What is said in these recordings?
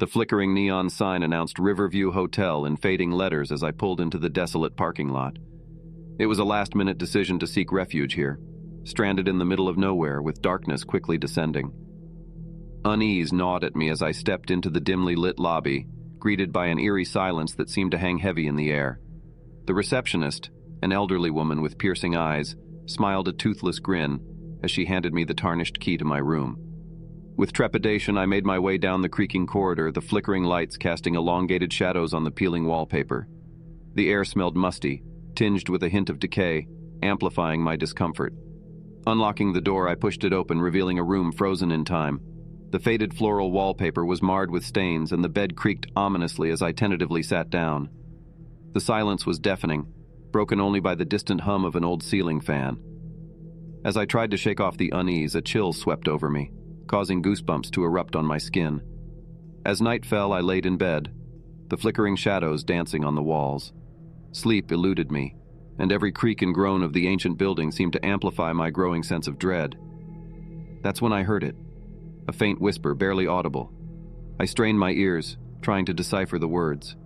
The flickering neon sign announced Riverview Hotel in fading letters as I pulled into the desolate parking lot. It was a last-minute decision to seek refuge here, stranded in the middle of nowhere with darkness quickly descending. Unease gnawed at me as I stepped into the dimly lit lobby, greeted by an eerie silence that seemed to hang heavy in the air. The receptionist, an elderly woman with piercing eyes, smiled a toothless grin as she handed me the tarnished key to my room. With trepidation, I made my way down the creaking corridor, the flickering lights casting elongated shadows on the peeling wallpaper. The air smelled musty, tinged with a hint of decay, amplifying my discomfort. Unlocking the door, I pushed it open, revealing a room frozen in time. The faded floral wallpaper was marred with stains, and the bed creaked ominously as I tentatively sat down. The silence was deafening, broken only by the distant hum of an old ceiling fan. As I tried to shake off the unease, a chill swept over me, causing goosebumps to erupt on my skin. As night fell, I laid in bed, the flickering shadows dancing on the walls. Sleep eluded me, and every creak and groan of the ancient building seemed to amplify my growing sense of dread. That's when I heard it, a faint whisper, barely audible. I strained my ears, trying to decipher the words.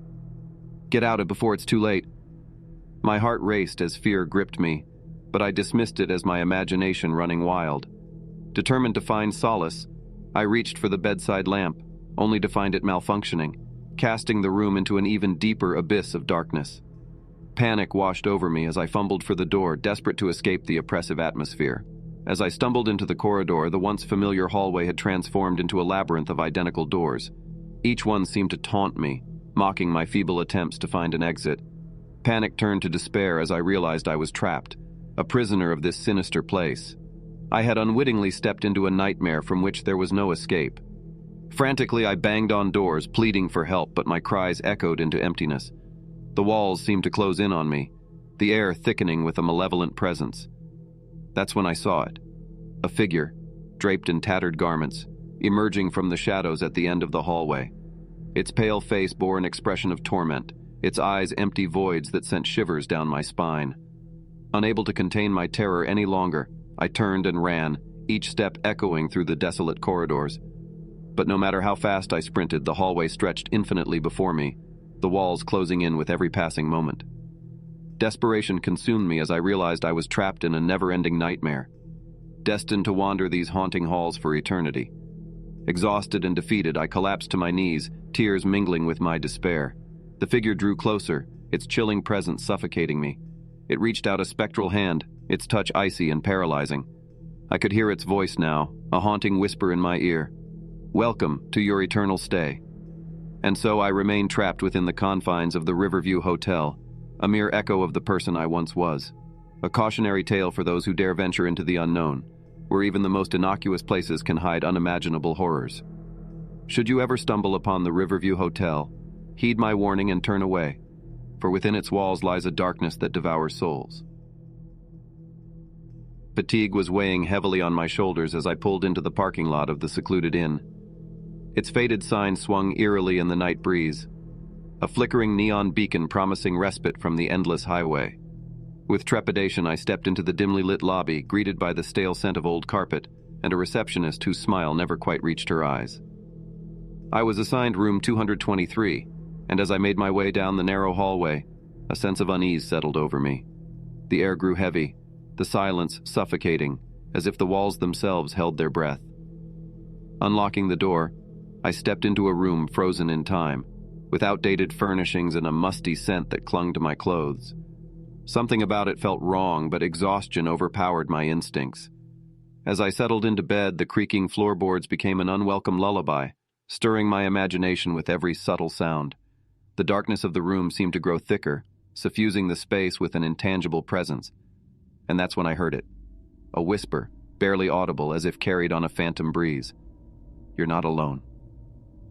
"Get out before it's too late." My heart raced as fear gripped me, but I dismissed it as my imagination running wild. Determined to find solace, I reached for the bedside lamp, only to find it malfunctioning, casting the room into an even deeper abyss of darkness. Panic washed over me as I fumbled for the door, desperate to escape the oppressive atmosphere. As I stumbled into the corridor, the once familiar hallway had transformed into a labyrinth of identical doors. Each one seemed to taunt me, mocking my feeble attempts to find an exit. Panic turned to despair as I realized I was trapped, a prisoner of this sinister place. I had unwittingly stepped into a nightmare from which there was no escape. Frantically, I banged on doors, pleading for help, but my cries echoed into emptiness. The walls seemed to close in on me, the air thickening with a malevolent presence. That's when I saw it. A figure, draped in tattered garments, emerging from the shadows at the end of the hallway. Its pale face bore an expression of torment, its eyes empty voids that sent shivers down my spine. Unable to contain my terror any longer, I turned and ran, each step echoing through the desolate corridors. But no matter how fast I sprinted, the hallway stretched infinitely before me, the walls closing in with every passing moment. Desperation consumed me as I realized I was trapped in a never-ending nightmare, destined to wander these haunting halls for eternity. Exhausted and defeated, I collapsed to my knees, tears mingling with my despair. The figure drew closer, its chilling presence suffocating me. It reached out a spectral hand, its touch icy and paralyzing. I could hear its voice now, a haunting whisper in my ear. "Welcome to your eternal stay." And so I remained trapped within the confines of the Riverview Hotel, a mere echo of the person I once was. A cautionary tale for those who dare venture into the unknown, where even the most innocuous places can hide unimaginable horrors. Should you ever stumble upon the Riverview Hotel, heed my warning and turn away, for within its walls lies a darkness that devours souls. Fatigue was weighing heavily on my shoulders as I pulled into the parking lot of the secluded inn. Its faded sign swung eerily in the night breeze, a flickering neon beacon promising respite from the endless highway. With trepidation, I stepped into the dimly lit lobby, greeted by the stale scent of old carpet and a receptionist whose smile never quite reached her eyes. I was assigned room 223, and as I made my way down the narrow hallway, a sense of unease settled over me. The air grew heavy, the silence suffocating, as if the walls themselves held their breath. Unlocking the door, I stepped into a room frozen in time, with outdated furnishings and a musty scent that clung to my clothes. Something about it felt wrong, but exhaustion overpowered my instincts. As I settled into bed, the creaking floorboards became an unwelcome lullaby, stirring my imagination with every subtle sound. The darkness of the room seemed to grow thicker, suffusing the space with an intangible presence. And that's when I heard it. A whisper, barely audible, as if carried on a phantom breeze. "You're not alone."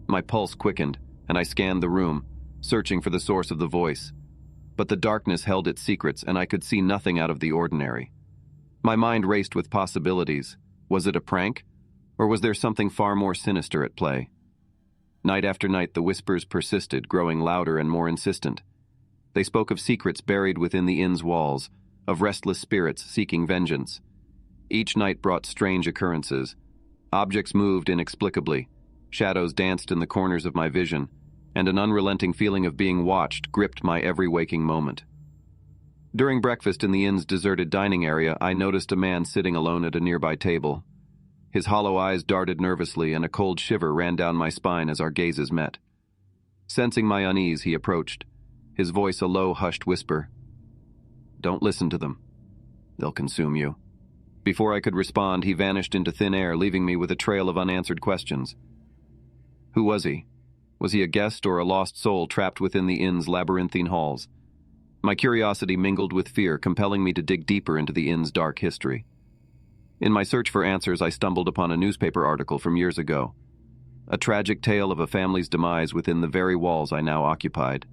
My pulse quickened, and I scanned the room, searching for the source of the voice. But the darkness held its secrets, and I could see nothing out of the ordinary. My mind raced with possibilities. Was it a prank? Or was there something far more sinister at play? Night after night, the whispers persisted, growing louder and more insistent. They spoke of secrets buried within the inn's walls, of restless spirits seeking vengeance. Each night brought strange occurrences. Objects moved inexplicably, Shadows danced in the corners of my vision, and an unrelenting feeling of being watched gripped my every waking moment. During breakfast in the inn's deserted dining area, I noticed a man sitting alone at a nearby table. His hollow eyes darted nervously, and a cold shiver ran down my spine as our gazes met. Sensing my unease, he approached, his voice a low, hushed whisper. "Don't listen to them. They'll consume you." Before I could respond, he vanished into thin air, leaving me with a trail of unanswered questions. Who was he? Was he a guest or a lost soul trapped within the inn's labyrinthine halls? My curiosity mingled with fear, compelling me to dig deeper into the inn's dark history. In my search for answers, I stumbled upon a newspaper article from years ago. A tragic tale of a family's demise within the very walls I now occupied.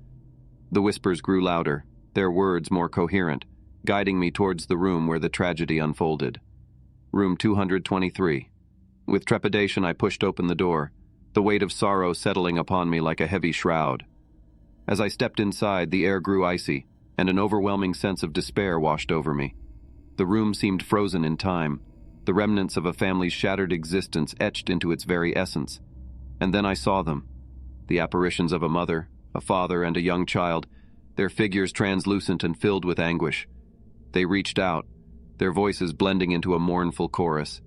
The whispers grew louder, their words more coherent, guiding me towards the room where the tragedy unfolded. Room 223. With trepidation, I pushed open the door, the weight of sorrow settling upon me like a heavy shroud. As I stepped inside, the air grew icy, and an overwhelming sense of despair washed over me. The room seemed frozen in time, the remnants of a family's shattered existence etched into its very essence. And then I saw them, the apparitions of a mother, a father, and a young child, their figures translucent and filled with anguish. They reached out, their voices blending into a mournful chorus.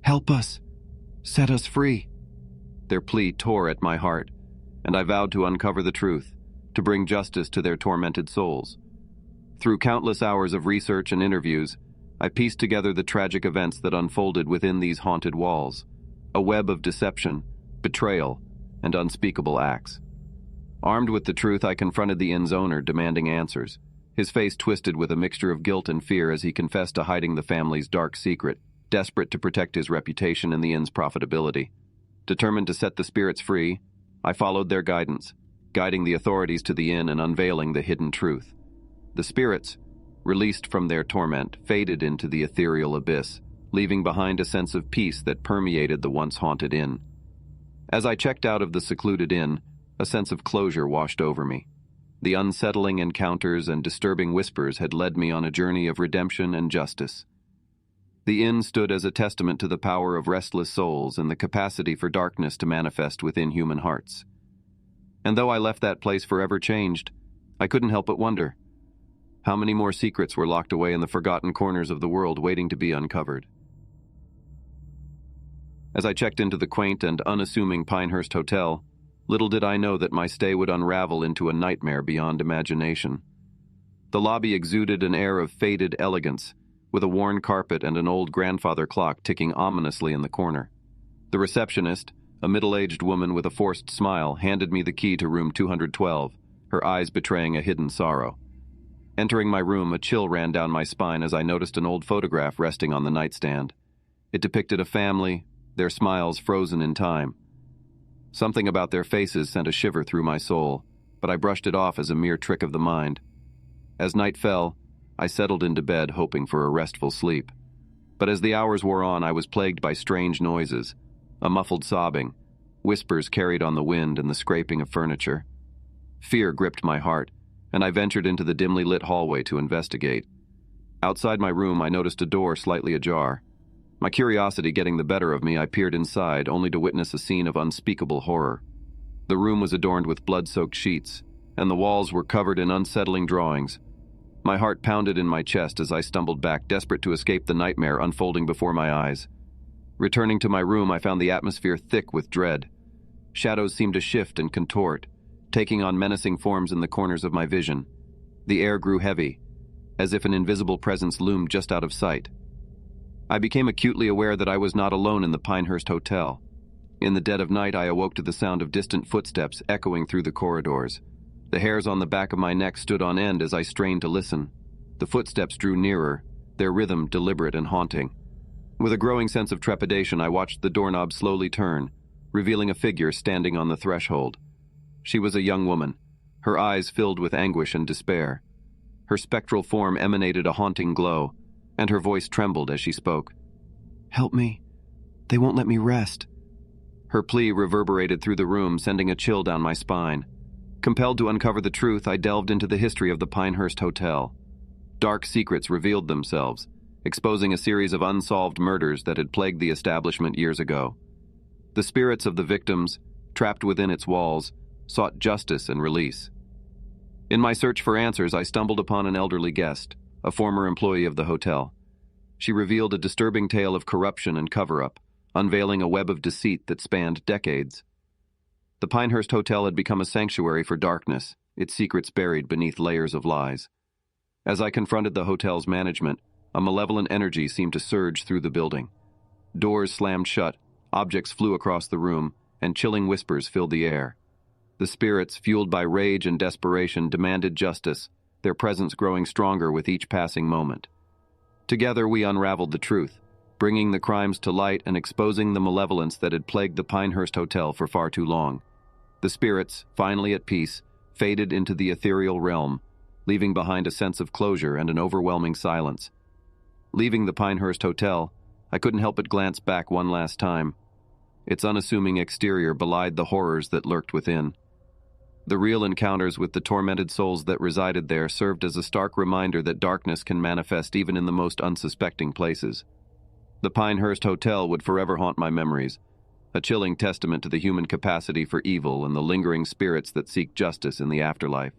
"Help us! Set us free!" Their plea tore at my heart, and I vowed to uncover the truth, to bring justice to their tormented souls. Through countless hours of research and interviews, I pieced together the tragic events that unfolded within these haunted walls, a web of deception, betrayal, and unspeakable acts. Armed with the truth, I confronted the inn's owner, demanding answers, his face twisted with a mixture of guilt and fear as he confessed to hiding the family's dark secret, desperate to protect his reputation and the inn's profitability. Determined to set the spirits free, I followed their guidance, guiding the authorities to the inn and unveiling the hidden truth. The spirits, released from their torment, faded into the ethereal abyss, leaving behind a sense of peace that permeated the once haunted inn. As I checked out of the secluded inn, a sense of closure washed over me. The unsettling encounters and disturbing whispers had led me on a journey of redemption and justice. The inn stood as a testament to the power of restless souls and the capacity for darkness to manifest within human hearts. And though I left that place forever changed, I couldn't help but wonder, how many more secrets were locked away in the forgotten corners of the world waiting to be uncovered? As I checked into the quaint and unassuming Pinehurst Hotel, little did I know that my stay would unravel into a nightmare beyond imagination. The lobby exuded an air of faded elegance, with a worn carpet and an old grandfather clock ticking ominously in the corner. The receptionist, a middle-aged woman with a forced smile, handed me the key to room 212, her eyes betraying a hidden sorrow. Entering my room, a chill ran down my spine as I noticed an old photograph resting on the nightstand. It depicted a family, their smiles frozen in time. Something about their faces sent a shiver through my soul, but I brushed it off as a mere trick of the mind. As night fell, I settled into bed hoping for a restful sleep. But as the hours wore on, I was plagued by strange noises, a muffled sobbing, whispers carried on the wind, and the scraping of furniture. Fear gripped my heart, and I ventured into the dimly lit hallway to investigate. Outside my room, I noticed a door slightly ajar. My curiosity getting the better of me, I peered inside, only to witness a scene of unspeakable horror. The room was adorned with blood-soaked sheets, and the walls were covered in unsettling drawings. My heart pounded in my chest as I stumbled back, desperate to escape the nightmare unfolding before my eyes. Returning to my room, I found the atmosphere thick with dread. Shadows seemed to shift and contort, taking on menacing forms in the corners of my vision. The air grew heavy, as if an invisible presence loomed just out of sight. I became acutely aware that I was not alone in the Pinehurst Hotel. In the dead of night, I awoke to the sound of distant footsteps echoing through the corridors. The hairs on the back of my neck stood on end as I strained to listen. The footsteps drew nearer, their rhythm deliberate and haunting. With a growing sense of trepidation, I watched the doorknob slowly turn, revealing a figure standing on the threshold. She was a young woman, her eyes filled with anguish and despair. Her spectral form emanated a haunting glow, and her voice trembled as she spoke. "Help me. They won't let me rest." Her plea reverberated through the room, sending a chill down my spine. Compelled to uncover the truth, I delved into the history of the Pinehurst Hotel. Dark secrets revealed themselves, exposing a series of unsolved murders that had plagued the establishment years ago. The spirits of the victims, trapped within its walls, sought justice and release. In my search for answers, I stumbled upon an elderly guest, a former employee of the hotel. She revealed a disturbing tale of corruption and cover-up, unveiling a web of deceit that spanned decades. The Pinehurst Hotel had become a sanctuary for darkness, its secrets buried beneath layers of lies. As I confronted the hotel's management, a malevolent energy seemed to surge through the building. Doors slammed shut, objects flew across the room, and chilling whispers filled the air. The spirits, fueled by rage and desperation, demanded justice, their presence growing stronger with each passing moment. Together we unraveled the truth, bringing the crimes to light and exposing the malevolence that had plagued the Pinehurst Hotel for far too long. The spirits, finally at peace, faded into the ethereal realm, leaving behind a sense of closure and an overwhelming silence. Leaving the Pinehurst Hotel, I couldn't help but glance back one last time. Its unassuming exterior belied the horrors that lurked within. The real encounters with the tormented souls that resided there served as a stark reminder that darkness can manifest even in the most unsuspecting places. The Pinehurst Hotel would forever haunt my memories, a chilling testament to the human capacity for evil and the lingering spirits that seek justice in the afterlife.